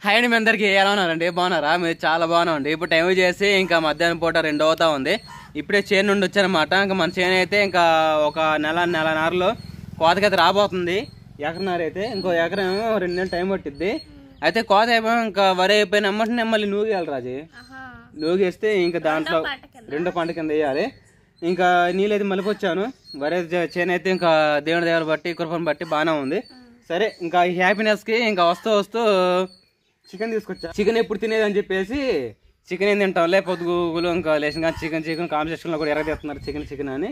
Hi అండి, మీ అందరికి ఎలా ఉన్నారండి? బాగున్నారా? మీరు చాలా బాగున్నామండి. ఇప్పుడు టైం చేసి ఇంకా మధ్యాహ్నం పూట 2 అవుతా ఉంది. ఇప్పుడే చేను నుండి వచ్చానమాట. ఇంకా మన చేను అయితే ఇంకా ఒక నెలన్నరలో కోతకైతే రాబోతుంది. ఎకరన్నర అయితే ఇంకో ఎకరం 2 నెలలు టైం పట్టిద్ది. అయితే కోత అయిపోయి ఇంకా వరి అయిపోయిన అమ్మటనే మళ్ళీ నూగేయాలి రాజు. నూగేస్తే ఇంకా దాంట్లో 2వ పంట కింద వేయాలి. ఇంకా నీళ్ళైతే మలిపొచ్చాను. వరి చేను అయితే ఇంకా దేవుడి దేవుని బట్టి కృపను బట్టి బాగానే ఉంది. సరే ఇంకా ఈ హ్యాపీనెస్కి ఇంకా వస్తూ చికెన్ తీసుకొచ్చా. చికెన్ ఎప్పుడు తినేది అని చెప్పేసి చికెన్ ఏం తింటాంలే పొద్దుగులు ఇంకా లేచిన కానీ చికెన్ కాంపిటీషన్లో కూడా ఎరగదీస్తున్నారు చికెన్ అని.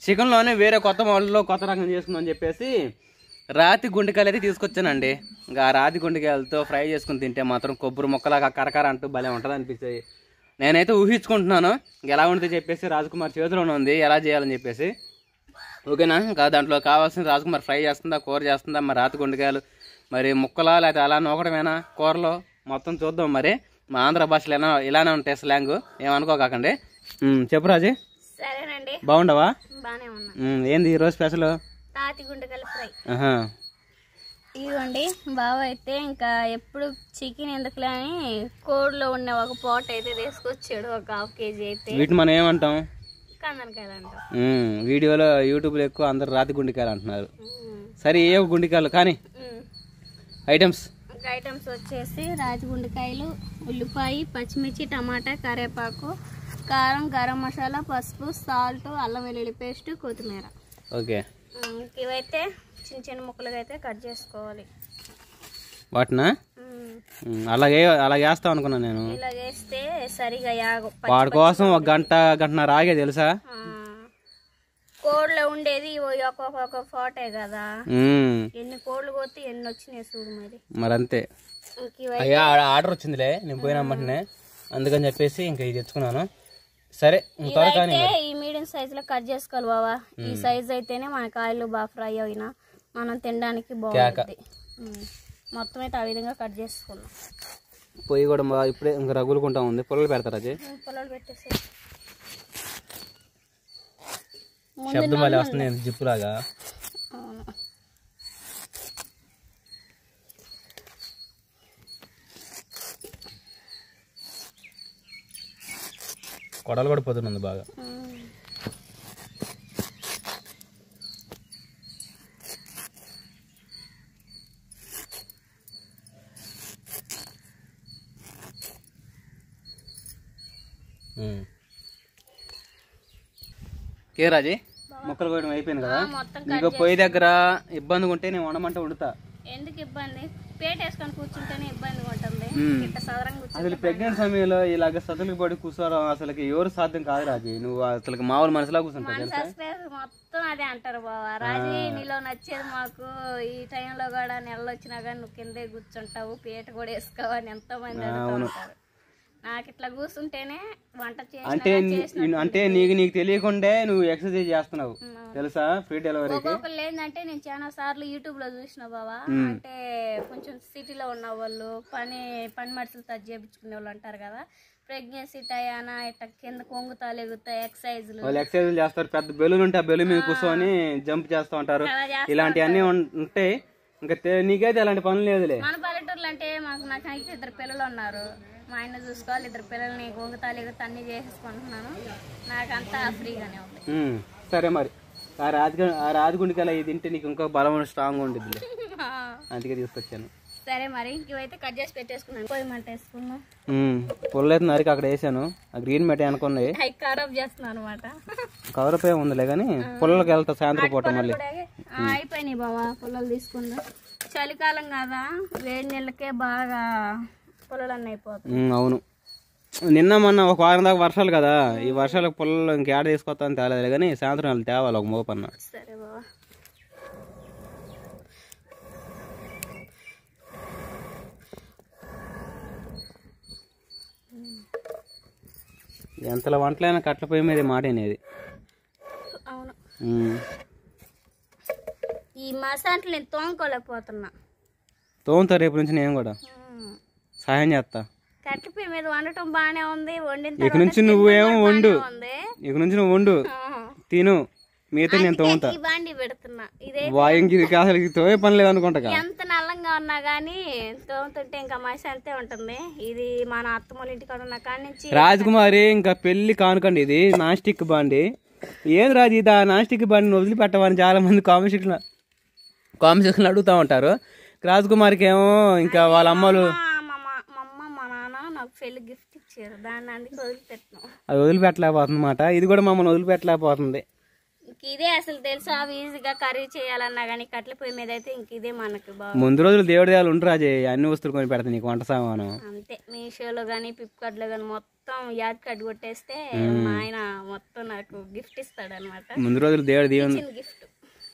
చికెన్లోనే వేరే కొత్త మోడల్లో కొత్త రకం చేసుకుందాం అని చెప్పేసి రాతి గుండెకాయలు అయితే తీసుకొచ్చానండి. ఇంకా రాతి గుండెకాయలతో ఫ్రై చేసుకుని తింటే మాత్రం కొబ్బరి ముక్కలాగా కరకర అంటూ భలే ఉంటుంది అనిపిస్తాయి. నేనైతే ఊహించుకుంటున్నాను ఎలా ఉంటుంది చెప్పేసి. రాజకుమార్ చేతిలోనే ఉంది ఎలా చేయాలని చెప్పేసి. ఓకేనా? ఇంకా దాంట్లో కావాల్సిన రాజకుమార్ ఫ్రై చేస్తుందా, కూర చేస్తుందా, మరి రాతి గుండెకాయలు మరి ముక్కలా లేకపోతే అలా నూకడమేనా కూరలో మొత్తం చూద్దాం. మరి మా ఆంధ్ర భాషలో ఇలానే ఉంటాయి స్లాంగ్, ఏమనుకోకండి. చెప్పు రాజు. సరేనండి. బాగుండవా? బానే ఉన్నా. ఏంది ఈరోజు స్పెషల్? రాతి గుండెకాయల ఫ్రై. ఇదిగోండి బావ అయితే ఇంకా ఎప్పుడు చికెన్ ఎందుకులే అని కోడిలో ఉన్న ఒక పోట అయితే తీసుకొచ్చాడు, ఒక 1/2 kg అయితే. వీటిని మనం ఏమంటాం? కందనకాయలు అంటాం. వీడియోలో యూట్యూబ్లో ఎక్కువ అందరు రాతి గుండెకాయలు అంటున్నారు. సరే ఏ గుండెకాయలు కానీ ఐటమ్స్ వచ్చేసి రాతి గుండెకాయలు, ఉల్లిపాయ, పచ్చిమిర్చి, టమాటా, కరివేపాకు, కారం, గరం మసాలా, పసుపు, సాల్ట్, అల్లం వెల్లుల్లి పేస్ట్, కొత్తిమీర. ఓకే. ఇవైతే చిన్న ముక్కలుగా అయితే కట్ చేసుకోవాలి. వాటినా అలాగే వేస్తాం అనుకున్నాను నేను. ఇలా చేస్తే సరిగా యాగ వాటి కోసం 1 గంటన్నర ఆగే తెలుసా. కోడ్లో ఉండేది ఒక్కొక్క ఫోటే కదా, ఎన్ని కోళ్ళు కొట్టి ఎన్ని వచ్చినాయి చూడు. మరి అంతే. ఆర్డర్ వచ్చిందిలే నేను పోయినమ్మంటనే, అందుకని చెప్పేసి ఇంకా ఇది తెచ్చుకున్నాను. సరే ఈ మీడియం సైజ్ లో కట్ చేసుకోవాలి బావా. ఈ సైజ్ అయితేనే మన కాయలు బాగా ఫ్రై అయినా మనం తినడానికి బాగుంటుంది. మొత్తం అయితే ఆ విధంగా కట్ చేసుకున్నాం. పొయ్యి కూడా ఇప్పుడే ఇంకా రగులుకుంటా ఉంది. పొలాలు పెడతారు అది. పొలాలు పెట్టేసి శబ్దం మళ్ళీ వస్తుంది జిప్పులాగా. కొడలు కూడా పోతుంది బాగా. కే రాజీ, ముక్కలు కోయడం అయిపోయింది కదా. నీకు పొయ్యి దగ్గర ఇబ్బందిగా ఉంటే నేను వండమంటే వండుతా. ఎందుకు ఇబ్బంది? పేట వేసుకొని కూర్చుంటేనే ఇబ్బందిగా ఉంటుంది. అసలు ప్రెగ్నెంట్ సమయంలో ఇలాగ సతులకు పడి కూర్చోవడం అసలు ఎవరు సాధ్యం కాదు రాజీ. నువ్వు అసలు మామూలు మనసులా కూర్చుంటావు. మొత్తం అదే అంటారు బావా. రాజీ నీలో నచ్చేది మాకు ఈ టైంలో కూడా నెలలు వచ్చినా కానీ నువ్వు కిందే కూర్చుంటావు, పేట కూడా వేసుకోవని ఎంతో మంది అంటారు. నాకు ఇట్లా కూర్చుంటేనే వంట అంటే నీకు తెలియకుండా నువ్వు ఎక్సర్సైజ్ చేస్తున్నావు తెలుసా. ఫ్రీ డెలివరీ ఒక్కొక్కరు ఏంటంటే నేను చాలా సార్లు యూట్యూబ్ లో చూసిన బావా. అంటే కొంచెం సిటీలో ఉన్న వాళ్ళు పని మనుషులు టచ్ చేయించుకునే వాళ్ళు అంటారు కదా, ప్రెగ్నెన్సీ టయానా ఇట్లా కింద కొంగుతాలు ఎగుతాయి ఎక్సర్సైజ్ చేస్తారు. పెద్ద బెలూన్ ఉంటే ఆ బెలూన్ మీద కూర్చొని జంప్ చేస్తూ ఉంటారు. ఇలాంటివన్నీ ఉంటాయి. ఇంకా నీకైతే అలాంటి పనులు లేదులే. మన పల్లెటూర్లు అంటే నాకు 2 పిల్లలు ఉన్నారు. మా ఆయన చూసుకోవాలి, 2 పిల్లల్ని గొంగుతాలు ఎగుతా అన్ని చేసేసుకుంటున్నాను. నాకంతా ఫ్రీగానే ఉంది. సరే మరి ఆ రాతి గుండెకాయలు ఇది తింటే నీకు ఇంకా బలమైన స్ట్రాంగ్ ఉంటుంది, అందుకే తీసుకొచ్చాను. సరే మరి ఇవైతే కట్ చేసి పెట్టేసుకున్నాను. పొయ్యి మంట వేసుకున్నాం. పొల్లు అయితే నరికి అక్కడ వేసాను. ఆ గ్రీన్ మెట్ అనుకున్నాయి కవరప్ చేస్తున్నాను అనమాట. కవరప్ ఏ ఉందిలే కానీ పొలాలకు వెళ్తా సాయంత్రం పూట మళ్ళీ. అయిపోయినాయి బావా పొలాలు తీసుకుందా. చలికాలం కదా, వేడి నీళ్ళకే బాగా పొలాలు అన్నీ అయిపోతాయి. అవును. నిన్న మొన్న ఒక వారం దాకా వర్షాలు కదా, ఈ వర్షాలకు పొలాల్లో ఇంకేడ తీసుకొస్తాను తేలేదు కానీ సాయంత్రం వాళ్ళు తేవాలి ఒక మోపన్న. సరే బావా. ఎంతలో వంటలైనా కట్ల పొయ్యి మీద మాట అనేది. అవును. ఈ మసాంట్లు నేను తోముకోలేకపోతున్నా. తోముతా రేపు నుంచి నేను కూడా సహాయం చేస్తా. కట్ల పొయ్యి మీద వండటం బానే ఉంది. వండిన ఇక నుంచి నువ్వేమో వండు, ఇక నుంచి నువ్వు వండు, తిను, మిగతా నేను తోముతా. ఈ బాండి పెడుతున్నా. ఇదే వాయింకి అసలు తోమే పని లేదు అనుకుంటా. ఎంత నల్లంగా ఉన్నా గానీ తోముతుంటే ఇంకా మసి అంతే ఉంటుంది. ఇది మన అత్తమ్మల ఇంటికాడ ఉన్న కాడి నుంచి రాజకుమారి ఇంకా పెళ్లి కానుకండి. ఇది నాన్ స్టిక్ బాండి. ఏం రాజు ఇది నాన్ స్టిక్ బాండిని వదిలిపెట్టమని చాలా మంది కామెంట్ సెక్షన్ అడుగుతూ ఉంటారు. రాజకుమారికి ఏమో ఇంకా వాళ్ళ అమ్మలు మా నాన్న నాకు పెళ్లి గిఫ్ట్ ఇచ్చారు. దాన్ని అందుకే వదిలిపెట్టినాం. అది వదిలిపెట్టలేకపోతుంది అన్నమాట. ఇది కూడా మమ్మల్ని వదిలిపెట్టలేకపోతుంది. ఇదే అసలు తెలుసా ఈజీగా కర్రీ చేయాలన్నా కానీ కట్ల పొయ్యి మీద అయితే ఇంక ఇదే మనకు బాగా. ముందు రోజులు దేవుడి దేవాలు ఉంటరు రాజే, అన్ని వస్తువులు కొని పెడతాయి నీకు వంట సామాను. అంతే మీషోలో కానీ ఫ్లిప్కార్ట్ లో కానీ మొత్తం యాడ్ కట్ కొట్టేస్తే మా ఆయన మొత్తం నాకు గిఫ్ట్ ఇస్తాడు అనమాట. ముందు రోజులు దేవుడి గిఫ్ట్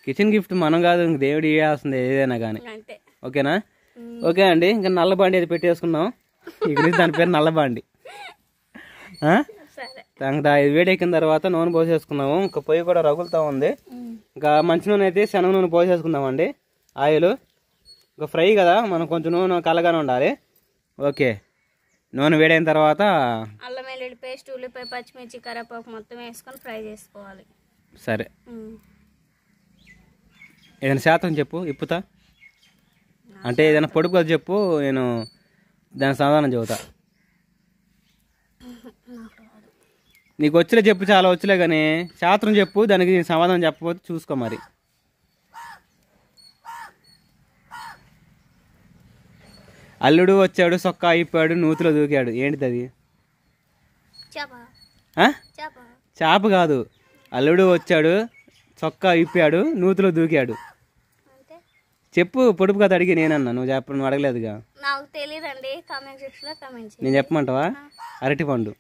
కిచెన్ గిఫ్ట్ మనం కాదు, ఇంక దేవుడు ఇవ్వాల్సింది ఏదైనా కానీ. అంతే. ఓకేనా? ఓకే అండి. ఇంకా నల్ల బాండి అది పెట్టేసుకుందాం. ఇక్కడ దాని పేరు నల్ల బాండి. ఇంకా ఇది వేడెక్కిన తర్వాత నూనె పోసేసుకున్నాము. ఇంకా పొయ్యి కూడా రగులుతూ ఉంది. ఇంకా మంచి నూనె అయితే శనగ నూనె పోసేసుకుందామండి. ఆయిల్ ఇంకా ఫ్రై కదా, మనం కొంచెం నూనె కలగానే ఉండాలి. ఓకే, నూనె వేడైన తర్వాత అల్లం వెల్లుల్లి పేస్ట్, ఉల్లిపాయ, పచ్చిమిర్చి, కరివేపాకు మొత్తం వేసుకొని ఫ్రై చేసుకోవాలి. సరే, ఏదైనా శాతం చెప్పు, ఇప్పుతా అంటే ఏదైనా పొడుపు కదా చెప్పు, నేను దానికి సమాధానం చెబుతా. నీకు వచ్చలే చెప్పు, చాలా వచ్చలే కానీ శాస్త్రం చెప్పు, దానికి సమాధానం చెప్పకపోతే చూసుకో మరి. అల్లుడు వచ్చాడు, సొక్కా అయిపోయాడు, నూతిలో దూకాడు. ఏంటిది అది? చేప కాదు. అల్లుడు వచ్చాడు, చొక్కా అయిపోయాడు, నూతిలో దూకాడు. చెప్పు, పొడుపు కథ అడిగి నేనన్నా, నువ్వు చెప్ప, నువ్వు అడగలేదుగా. నాకు తెలియదండి, కామెంట్ సెక్షన్లో కామెంట్ చేయండి. నేను చెప్పమంటావా? అరటిపండు.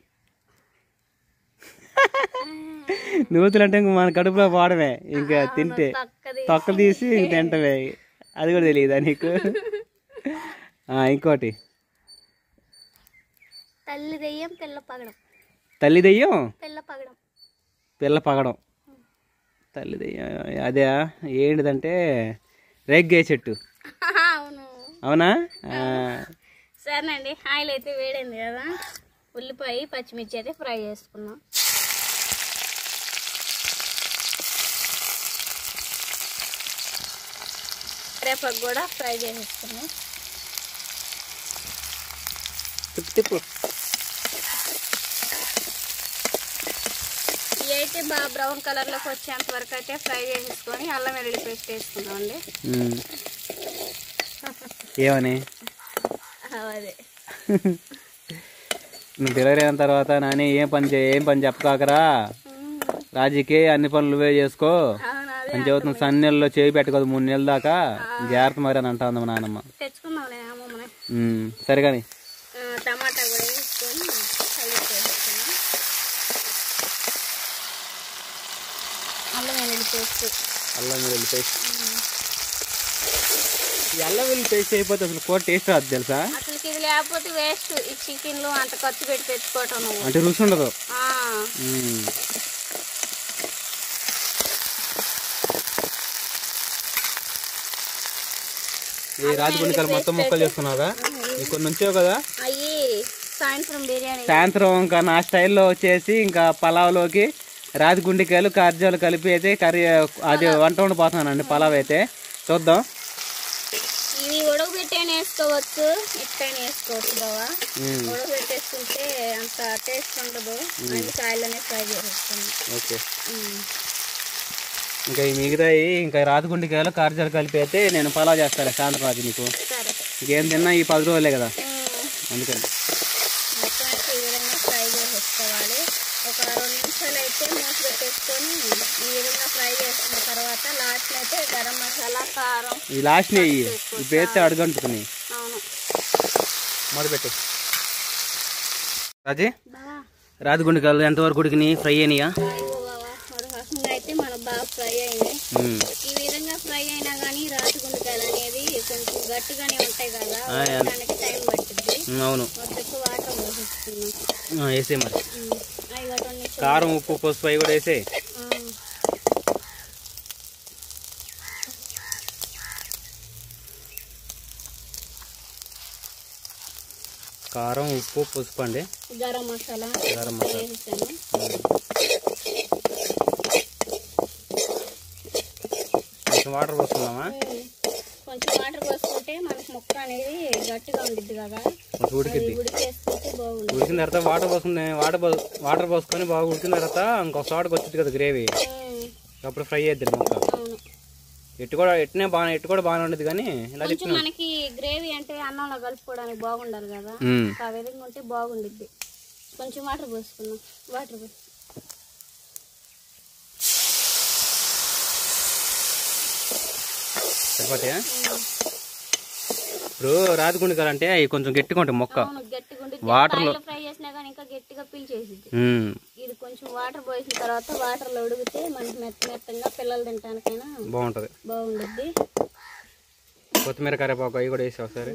నూతులు అంటే ఇంక మన కడుపులో పోవడమే, ఇంకా తింటే తొక్కలు తీసి ఇంక తింటవే. అది కూడా తెలియదా నీకు? ఇంకోటి, తల్లి దెయ్యం పిల్ల పగడం. తల్లి దెయ్యం పిల్ల పగడం. తల్లి దెయ్యం అదే ఏంటిదంటే రేగ్గాయ చెట్టు. అవునా? సరేనండి, ఆయిల్ అయితే వేడింది కదా, ఉల్లిపాయ పచ్చిమిర్చి అయితే ఫ్రై చేసుకున్నాం. కరివేపాకు కూడా ఫ్రై చేసేసుకున్నాం. తిప్పు. ఇవి అయితే బాగా బ్రౌన్ కలర్లోకి వచ్చేంత వరకు అయితే ఫ్రై చేసేసుకొని అల్లం వెల్లుల్లి పేస్ట్ వేసుకున్నాం అండి. ఏమని అదే నువ్వు డెలివరీ అయిన తర్వాత నాని ఏం పని చెప్పకాకరా, రాజీకి అన్ని పనులు నువ్వే చేసుకో అని చెబుతున్నా. సన్నెల్లో చేయి పెట్టకూడదు 3 నెలల దాకా, జాగ్రత్త మరి అని అంటా ఉంది మా నాన్నమ్మ. సరే కానీ టమాటా కూడా వేసుకొని అల్లం వెల్లుల్లి పేస్ట్. ఈ అల్లం వెల్లుల్లి పేస్ట్ అయిపోతే అసలు కూర టేస్ట్ రాదు తెలుసా? అసలు ఇది లేకపోతే వేస్ట్. ఈ చికెన్ లో అంత ఖర్చు పెట్టి తెచ్చుకోవటం అంటే రుచి ఉండదు. ఈ రాజగుండికాయలు మొత్తం ముక్కలు చేసుకున్నావుగా, కొన్ని ఉంచావు కదా, అయ్యి సాయంత్రం బిర్యానీ. సాయంత్రం ఇంకా నా స్టైల్లో వచ్చేసి ఇంకా పలావ్లోకి రాజగుండికాయలు కార్జాలు కలిపి అయితే కర్రీ అది వంట వండిపోతున్నానండి. పలావ్ అయితే చూద్దాం. ఇది ఉడకబెట్టైనా వేసుకోవచ్చు, ఇట్టైనా వేసుకోవచ్చు బావా. ఉడకబెట్టేసుకుంటే అంత టేస్ట్ ఉండదు, అందుకే ఆయిల్లోనే ఫ్రై చేసేస్తుంది. ఓకే, ఇంకా ఈ మిగతాయి ఇంకా రాజగుండికాయలు కార్జాలు కలిపి అయితే నేను పలావ్ చేస్తాను సాయంత్రం రాజు నీకు. ఇంకేం తిన్నా ఈ 10 రోజులే కదా, అందుకని మొత్తం ఈ విధంగా ఫ్రై చేసేసుకోవాలి. ఒక 2 నిమిషాలు అయితే మూత పెట్టేసుకొని ఈ విధంగా ఫ్రై చేసుకున్న తర్వాత లాస్ట్ అయితే గరం మసాలా, కారం, ఈ లాస్ట్ వేస్తే అడుగంటుకుని. అవును, మొదలుపెట్టు రాజీ. రాజగుండికాయలు ఎంతవరకు ఉడికినాయి, ఫ్రై అయినాయా? అయితే మనకు బాగా ఫ్రై అయినాయి. ఈ విధంగా ఫ్రై అయినా కానీ రాజగుండికాయలు అనేది కొంచెం గట్టిగానే ఉంటాయి కదా, దానికి టైం పట్టింది. అవును, ఎక్కువ వాటర్ పోసేస్తున్నాం. వేసే మరి కారం, ఉప్పు, పసుపు అవి కూడా వేసే. కారం, ఉప్పు, పసుపు అండి, గరం మసాలా వేసాను. కొంచెం వాటర్ పోసుకుందామా? కొంచెం వాటర్ పోసుకుంటే మనకి ముక్క అనేది గట్టిగా ఉండిద్ది కదా, కొంచెం ఉడికిద్ది. ఉడికేసుకుంటే బాగుంది. ఉడికిన తర్వాత వాటర్ పోసుకొని బాగా ఉడికిన తర్వాత ఇంకొక చోటకి వచ్చింది కదా గ్రేవీ, అప్పుడు ఫ్రై చేద్దాం ముక్క. ఎట్టు కూడా బాగానే ఉండదు కానీ ఇలా కొంచెం మనకి గ్రేవీ అంటే అన్నంలో కలుపుకోవడానికి బాగుండాలి కదా, ఆ విధంగా ఉంటే బాగుండిద్ది. కొంచెం వాటర్ పోసుకున్నాం. వాటర్ పోసు సరిపోతాయా? ఇప్పుడు రాతిగుండి కాలంటే అవి కొంచెం గట్టిగా ఉంటాయి మొక్క, వాటర్ లో ఫ్రై చేసినా కానీ ఇంకా గట్టిగా పీల్చేసిద్ది. ఇది కొంచెం వాటర్ పోసిన తర్వాత వాటర్ లో ఉడికితే మనకి మెత్తగా పిల్లలు తినడానికైనా బాగుంటుంది. కొత్తిమీర కరివేపాకు అవి కూడా వేసావు ఒకసారి.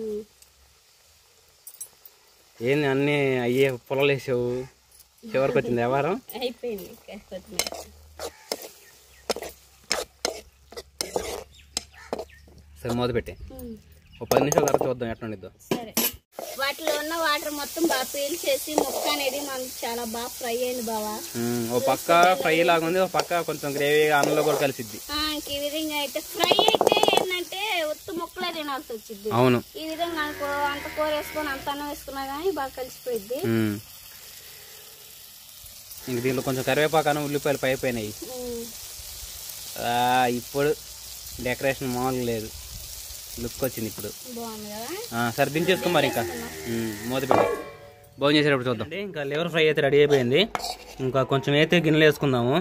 ఏంది అన్ని అయ్యే పొలాలు వేసావు, చివరికి వచ్చింది వ్యవహారం. అయిపోయింది కొత్తిమీర. సరే మూత పెట్టి ఒక 10 నిమిషాల తర్వాత చూద్దాం ఎట్లా ఉండిద్దో. సరే, వాటిలో ఉన్న వాటర్ మొత్తం బాగా పీల్చేసి ముక్క అనేది మనకి చాలా బాగా ఫ్రై అయింది బావా. ఒక పక్క ఫ్రై లాగా ఉంది, ఒక పక్క కొంచెం గ్రేవీ అన్నంలో కూడా కలిసిద్ది. ఈ విధంగా అయితే ఫ్రై అయితే ఏంటంటే ఉత్తు ముక్కలే తినాల్సి వచ్చింది. అవును, ఈ విధంగా అనుకో అంత కూర వేసుకొని అంత అన్నం వేసుకున్నా కానీ బాగా కలిసిపోయింది. ఇంక దీంట్లో కొంచెం కరివేపాకు ఉల్లిపాయలు పైపోయినాయి. ఇప్పుడు డెకరేషన్ మామూలుగా లేదు, లుక్ వచ్చింది ఇప్పుడు. సరే దించేసుకో మరి, ఇంకా మూత పెట్టి భోజనం చేసేటప్పుడు చూద్దాం. ఇంకా లివర్ ఫ్రై అయితే రెడీ అయిపోయింది. ఇంకా కొంచెం అయితే గిన్నెలు వేసుకుందాము.